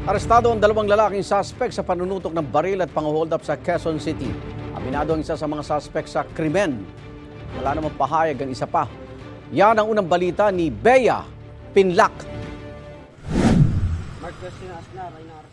Arestado ang dalawang lalaking suspect sa panunutok ng baril at pang-hold up sa Quezon City. Aminado ang isa sa mga suspect sa krimen. Wala namang pahayag ang isa pa. Yan ang unang balita ni Bea Pinlac.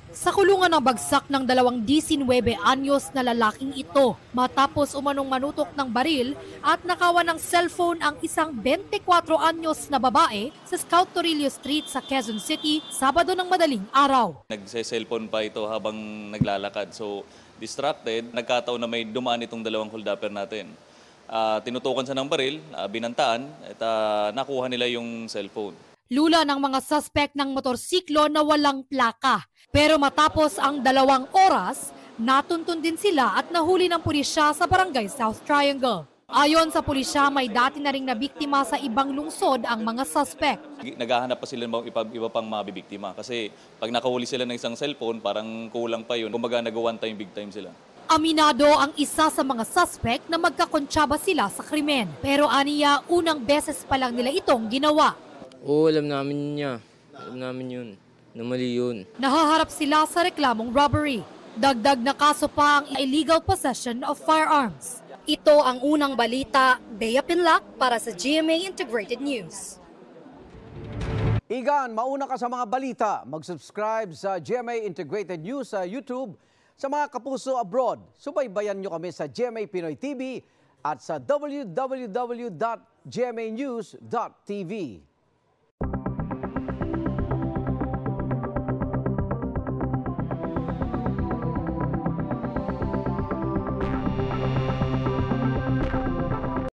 Sa kulungan ng bagsak ng 19 anyos na lalaking ito matapos umanong manutok ng baril at nakawan ng cellphone ang isang 24 anyos na babae sa Scout Torillo Street sa Quezon City, Sabado ng madaling araw. Nagse-cellphone pa ito habang naglalakad. So distracted, nagkataon na may dumaan itong dalawang holdupper natin. Tinutukan siya ng baril, binantaan at nakuha nila yung cellphone. Lula ng mga suspect ng motorsiklo na walang plaka. Pero matapos ang 2 oras, natuntun din sila at nahuli ng pulisya sa barangay South Triangle. Ayon sa pulisya, may dati na ring nabiktima sa ibang lungsod ang mga suspect. Naghahanap pa sila ng iba pang mabibiktima kasi pag nakahuli sila ng isang cellphone, parang kulang pa yun. Kumbaga nag-one time, big time sila. Aminado ang isa sa mga suspect na magkakontsaba sila sa krimen. Pero aniya, unang beses pa lang nila itong ginawa. Oo, alam namin niya. Alam namin yun. Na mali yun. Nahaharap sila sa reklamong robbery. Dagdag na kaso pa ang illegal possession of firearms. Ito ang unang balita. Bea Pinlac para sa GMA Integrated News. Igan, mauna ka sa mga balita. Mag-subscribe sa GMA Integrated News sa YouTube. Sa mga kapuso abroad, subaybayan nyo kami sa GMA Pinoy TV at sa www.gmanews.tv.